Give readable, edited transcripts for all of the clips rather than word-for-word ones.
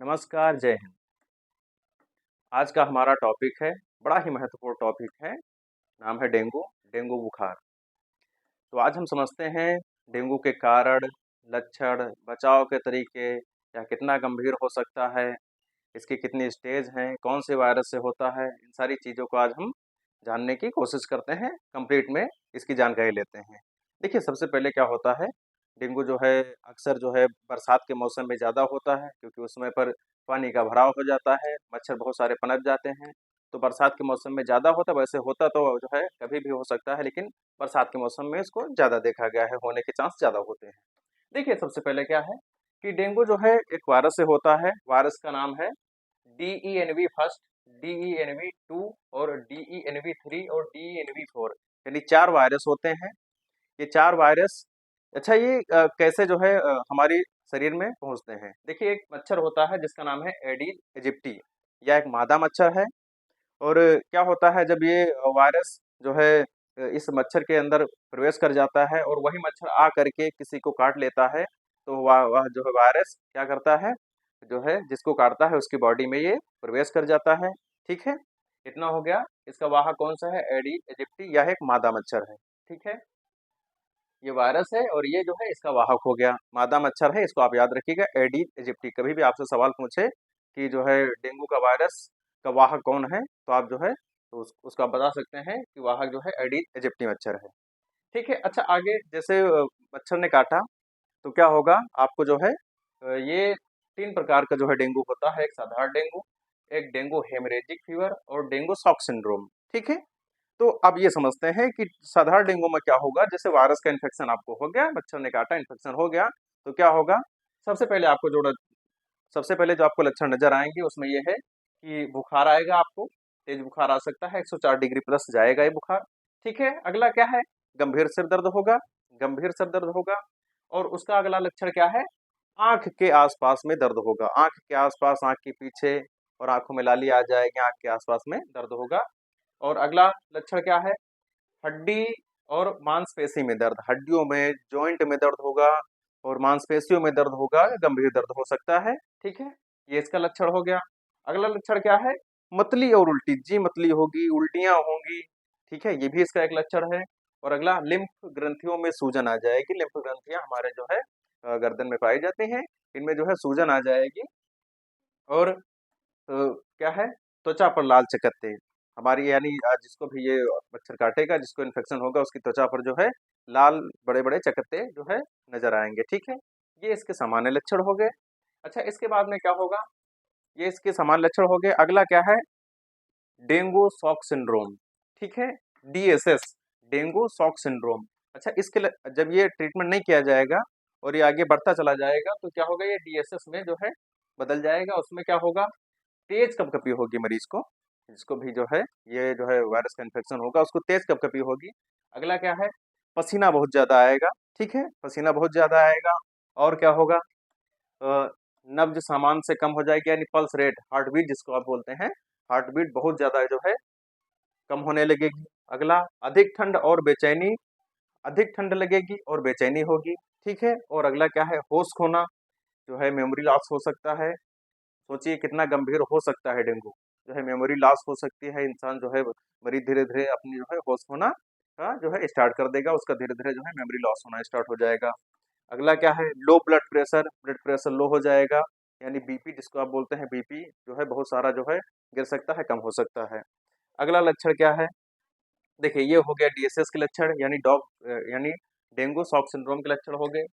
नमस्कार, जय हिंद। आज का हमारा टॉपिक है, बड़ा ही महत्वपूर्ण टॉपिक है, नाम है डेंगू, डेंगू बुखार। तो आज हम समझते हैं डेंगू के कारण, लक्षण, बचाव के तरीके, या कितना गंभीर हो सकता है, इसकी कितनी स्टेज हैं, कौन से वायरस से होता है, इन सारी चीज़ों को आज हम जानने की कोशिश करते हैं, कंप्लीट में इसकी जानकारी लेते हैं। देखिए, सबसे पहले क्या होता है, डेंगू जो है अक्सर जो है बरसात के मौसम में ज़्यादा होता है, क्योंकि उस समय पर पानी का भराव हो जाता है, मच्छर बहुत सारे पनप जाते हैं। तो बरसात के मौसम में ज़्यादा होता है, वैसे होता तो जो है कभी भी हो सकता है, लेकिन बरसात के मौसम में इसको ज़्यादा देखा गया है, होने के चांस ज़्यादा होते हैं। देखिए, सबसे पहले क्या है कि डेंगू जो है एक वायरस से होता है। वायरस का नाम है DENV फर्स्ट, DENV टू और DENV थ्री और DENV फोर, यानी 4 वायरस होते हैं। ये 4 वायरस, अच्छा ये कैसे जो है हमारी शरीर में पहुँचते हैं। देखिए, एक मच्छर होता है जिसका नाम है एडिस एजिप्टी, यह एक मादा मच्छर है। और क्या होता है जब ये वायरस जो है इस मच्छर के अंदर प्रवेश कर जाता है और वही मच्छर आ करके किसी को काट लेता है, तो वह जो है वायरस क्या करता है, जो है जिसको काटता है उसकी बॉडी में ये प्रवेश कर जाता है। ठीक है, इतना हो गया। इसका वाहक कौन सा है, एडी एजिप्टी, यह एक मादा मच्छर है। ठीक है, ये वायरस है और ये जो है इसका वाहक हो गया, मादा मच्छर है, इसको आप याद रखिएगा, एडीज इजिप्टी। कभी भी आपसे सवाल पूछे कि जो है डेंगू का वायरस का वाहक कौन है, तो आप जो है तो उसका बता सकते हैं कि वाहक जो है एडीज इजिप्टी मच्छर है। ठीक है, अच्छा आगे जैसे मच्छर ने काटा तो क्या होगा, आपको जो है ये 3 प्रकार का जो है डेंगू होता है, एक साधारण डेंगू, एक डेंगू हेमरेजिक फीवर और डेंगू शॉक सिंड्रोम। ठीक है, तो अब ये समझते हैं कि साधारण डेंगू में क्या होगा। जैसे वायरस का इन्फेक्शन आपको हो गया, मच्छर ने काटा, इन्फेक्शन हो गया, तो क्या होगा, सबसे पहले आपको सबसे पहले जो आपको लक्षण नजर आएंगे उसमें ये है कि बुखार आएगा, आपको तेज बुखार आ सकता है, 104 डिग्री प्लस जाएगा ये बुखार। ठीक है, अगला क्या है, गंभीर सिर दर्द होगा, गंभीर सिर दर्द होगा। और उसका अगला लक्षण क्या है, आंख के आसपास में दर्द होगा, आंख के आसपास, आंख के पीछे, और आंखों में लाली आ जाएगी, आंख के आसपास में दर्द होगा। और अगला लक्षण क्या है, हड्डी और मांसपेशी में दर्द, हड्डियों में, जॉइंट में दर्द होगा और मांसपेशियों में दर्द होगा, गंभीर दर्द हो सकता है। ठीक है, ये इसका लक्षण हो गया। अगला लक्षण क्या है, मतली और उल्टी, जी मतली होगी, उल्टियां होंगी। ठीक है, ये भी इसका एक लक्षण है। और अगला, लिम्फ ग्रंथियों में सूजन आ जाएगी, लिम्फ ग्रंथियां हमारे जो है गर्दन में पाई जाती हैं, इनमें जो है सूजन आ जाएगी। और क्या है, त्वचा पर लाल चकत्ते, हमारी यानी जिसको भी ये मच्छर काटेगा, जिसको इन्फेक्शन होगा, उसकी त्वचा पर जो है लाल बड़े बड़े चकत्ते जो है नजर आएंगे। ठीक है, ये इसके सामान्य लक्षण हो गए। अच्छा, इसके बाद में क्या होगा, ये इसके सामान्य लक्षण हो गए। अगला क्या है, डेंगू शॉक सिंड्रोम। ठीक है, DSS, डेंगू शॉक सिंड्रोम। अच्छा, जब ये ट्रीटमेंट नहीं किया जाएगा और ये आगे बढ़ता चला जाएगा, तो क्या होगा, ये DSS में जो है बदल जाएगा। उसमें क्या होगा, तेज कपकपी होगी मरीज को, जिसको भी जो है ये जो है वायरस का इन्फेक्शन होगा, उसको तेज कपकपी होगी। अगला क्या है, पसीना बहुत ज्यादा आएगा। ठीक है, पसीना बहुत ज्यादा आएगा। और क्या होगा, नब्ज सामान्य से कम हो जाएगी, यानी पल्स रेट, हार्ट बीट जिसको आप बोलते हैं, हार्ट बीट बहुत ज्यादा जो है कम होने लगेगी। अगला, अधिक ठंड और बेचैनी, अधिक ठंड लगेगी और बेचैनी होगी। ठीक है, और अगला क्या है, होश खोना, जो है मेमोरी लॉस हो सकता है। सोचिए कितना गंभीर हो सकता है डेंगू, जो है मेमोरी लॉस हो सकती है, इंसान जो है मरीज धीरे धीरे अपनी जो है होश होना का जो है स्टार्ट कर देगा, उसका धीरे धीरे जो है मेमोरी लॉस होना स्टार्ट हो जाएगा। अगला क्या है, low blood pressure, blood pressure low हो जाएगा, यानी बीपी जिसको आप बोलते हैं, बीपी जो है बहुत सारा जो है गिर सकता है, कम हो सकता है। अगला लक्षण क्या है, देखिए ये हो गया DSS के लक्षण, यानी डेंगू शॉक सिंड्रोम के लक्षण हो गए।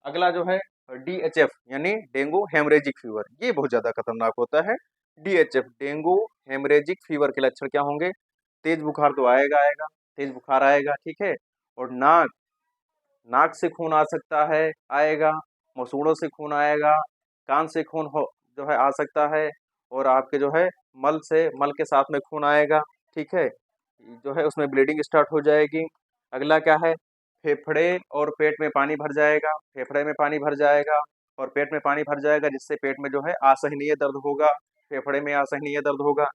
अगला जो है DHF, यानी डेंगू हेमरेजिक फीवर, ये बहुत ज्यादा खतरनाक होता है। DHF, डेंगू हेमरेजिक फीवर के लक्षण क्या होंगे, तेज बुखार तो आएगा आएगा, तेज बुखार आएगा। ठीक है, और नाक नाक से खून आ सकता है, आएगा, मसूड़ों से खून आएगा, कान से खून हो जो है आ सकता है, और आपके जो है मल के साथ में खून आएगा। ठीक है, जो है उसमें ब्लीडिंग स्टार्ट हो जाएगी। अगला क्या है, फेफड़े और पेट में पानी भर जाएगा, फेफड़े में पानी भर जाएगा और पेट में पानी भर जाएगा, जिससे पेट में जो है असहनीय दर्द होगा, फेफड़े में असहनीय दर्द होगा।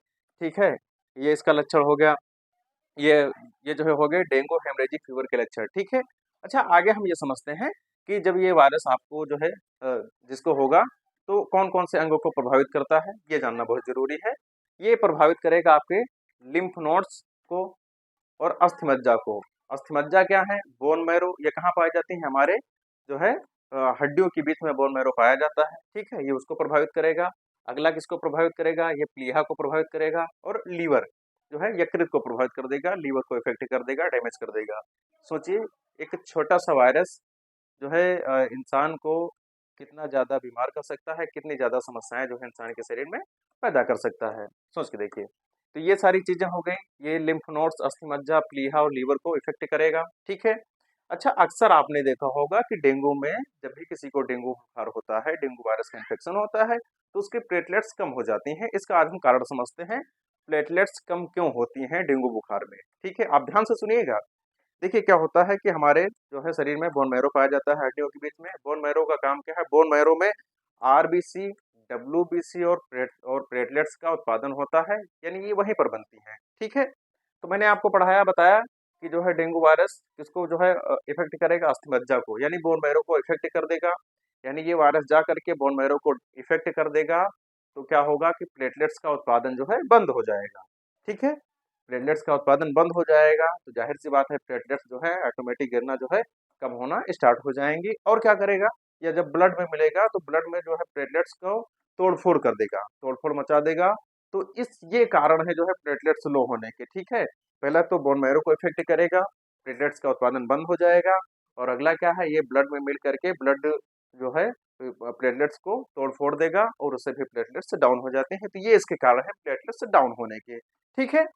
ठीक है, ये इसका लक्षण हो गया। ये ये जो है हो गए डेंगू हेमरेजिक फीवर के लक्षण। ठीक है, अच्छा आगे हम ये समझते हैं कि जब ये वायरस आपको जो है जिसको होगा, तो कौन कौन से अंगों को प्रभावित करता है ये जानना बहुत जरूरी है। ये प्रभावित करेगा आपके लिम्फ नोड्स को और अस्थिमज्जा को। अस्थिमज्जा क्या है? Bone marrow. ये कहाँ पाई जाती है? हमारे जो है हड्डियों के बीच में बोन मैरो पाया जाता है, ठीक है, ये उसको प्रभावित करेगा। अगला किसको प्रभावित करेगा? ये प्लीहा को प्रभावित करेगा। और लीवर जो है यकृत को प्रभावित कर देगा, लीवर को इफेक्ट कर देगा, डैमेज कर देगा। सोचिए, एक छोटा सा वायरस जो है इंसान को कितना ज्यादा बीमार कर सकता है, कितनी ज्यादा समस्याएं जो है इंसान के शरीर में पैदा कर सकता है, सोच के देखिए। तो ये सारी चीजें हो गई, ये लिम्फ नोड्स, अस्थिमज्जा, प्लीहा और लीवर को इफेक्ट करेगा, ठीक है। अच्छा, अक्सर आपने देखा होगा कि डेंगू में जब भी किसी को डेंगू बुखार होता है, डेंगू वायरस का इन्फेक्शन होता है, तो उसके प्लेटलेट्स कम हो जाती हैं। इसका आज हम कारण समझते हैं, प्लेटलेट्स कम क्यों होती हैं डेंगू बुखार में, ठीक है। आप ध्यान से सुनिएगा। देखिए क्या होता है कि हमारे जो है शरीर में बोन मैरो पाया जाता है हड्डियों के बीच में। बोन मैरो का काम क्या है? बोन मैरो में आरबीसी, डब्ल्यूबीसी और प्लेटलेट्स का उत्पादन होता है, यानी ये वहीं पर बनती हैं, ठीक है। तो मैंने आपको पढ़ाया बताया कि जो है डेंगू वायरस किसको जो है इफेक्ट करेगा? अस्थिमज्जा को, यानी बोन मैरो को इफेक्ट कर देगा। यानी ये वायरस जा करके बोन मैरो को इफेक्ट कर देगा, तो क्या होगा कि प्लेटलेट्स का उत्पादन जो है बंद हो जाएगा, ठीक है। प्लेटलेट्स का उत्पादन बंद हो जाएगा तो जाहिर सी बात है प्लेटलेट्स जो है ऑटोमेटिक गिरना जो है कम होना स्टार्ट हो जाएंगी। और क्या करेगा? या जब ब्लड में मिलेगा तो ब्लड में जो है प्लेटलेट्स को तोड़फोड़ कर देगा, तोड़फोड़ मचा देगा। तो ये कारण है जो है प्लेटलेट्स लो होने के, ठीक है। पहला तो बोन मैरो को इफेक्ट करेगा, प्लेटलेट्स का उत्पादन बंद हो जाएगा। और अगला क्या है? ये ब्लड में मिल करके ब्लड जो है प्लेटलेट्स को तोड़ फोड़ देगा और उससे भी प्लेटलेट्स डाउन हो जाते हैं। तो ये इसके कारण है प्लेटलेट्स डाउन होने के, ठीक है।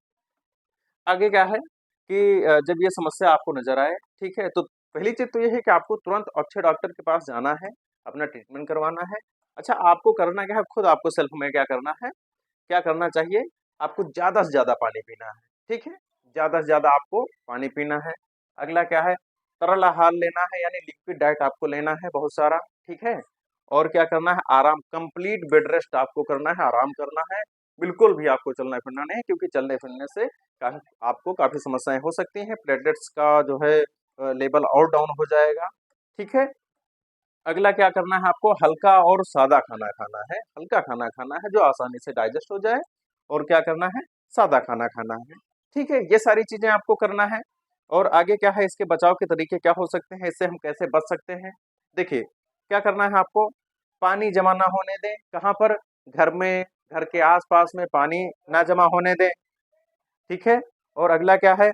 आगे क्या है कि जब ये समस्या आपको नजर आए, ठीक है, तो पहली चीज तो ये है कि आपको तुरंत अच्छे डॉक्टर के पास जाना है, अपना ट्रीटमेंट करवाना है। अच्छा, आपको करना क्या है? खुद आपको सेल्फ में क्या करना है, क्या करना चाहिए? आपको ज्यादा से ज्यादा पानी पीना है, ठीक है, ज्यादा से ज्यादा आपको पानी पीना है। अगला क्या है? तरल आहार लेना है, यानी लिक्विड डाइट आपको लेना है बहुत सारा, ठीक है। और क्या करना है? आराम, कंप्लीट बेड रेस्ट आपको करना है, आराम करना है। बिल्कुल भी आपको चलना फिरना नहीं, क्योंकि चलने फिरने से आपको काफी समस्याएं हो सकती हैं, प्लेटलेट्स का जो है लेवल और डाउन हो जाएगा, ठीक है। अगला क्या करना है? आपको हल्का और सादा खाना खाना है, हल्का खाना खाना है जो आसानी से डाइजेस्ट हो जाए। और क्या करना है? सादा खाना खाना है, ठीक है। ये सारी चीजें आपको करना है। और आगे क्या है? इसके बचाव के तरीके क्या हो सकते हैं, इससे हम कैसे बच सकते हैं? देखिए क्या करना है आपको, पानी जमा ना होने दें। कहाँ पर? घर में, घर के आसपास में पानी ना जमा होने दें, ठीक है। और अगला क्या है?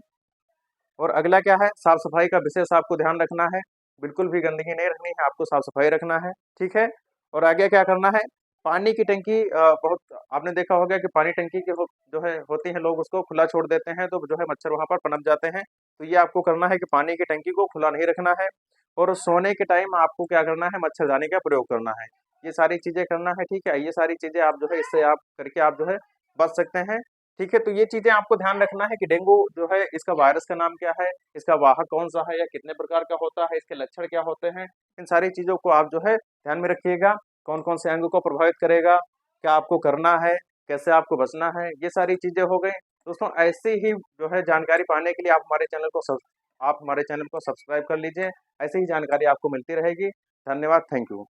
और अगला क्या है? साफ सफाई का विशेष आपको ध्यान रखना है, बिल्कुल भी गंदगी नहीं रखनी है, आपको साफ सफाई रखना है, ठीक है। और आगे क्या करना है? पानी की टंकी बहुत आपने देखा होगा कि पानी टंकी के जो है होती है, लोग उसको खुला छोड़ देते हैं तो जो है मच्छर वहां पर पनप जाते हैं। तो ये आपको करना है कि पानी की टंकी को खुला नहीं रखना है। और सोने के टाइम आपको क्या करना है? मच्छरदानी का प्रयोग करना है। ये सारी चीजें करना है, ठीक है। ये सारी चीजें आप जो है इससे आप करके आप जो है बच सकते हैं, ठीक है। तो ये चीजें आपको ध्यान रखना है कि डेंगू जो है इसका वायरस का नाम क्या है, इसका वाहक कौन सा है, या कितने प्रकार का होता है, इसके लक्षण क्या होते हैं। इन सारी चीजों को आप जो है ध्यान में रखिएगा। कौन कौन से अंग को प्रभावित करेगा, क्या आपको करना है, कैसे आपको बचना है, ये सारी चीजें हो गई। दोस्तों, ऐसी ही जो है जानकारी पाने के लिए आप हमारे चैनल को सब्सक्राइब कर लीजिए। ऐसी ही जानकारी आपको मिलती रहेगी। धन्यवाद, थैंक यू।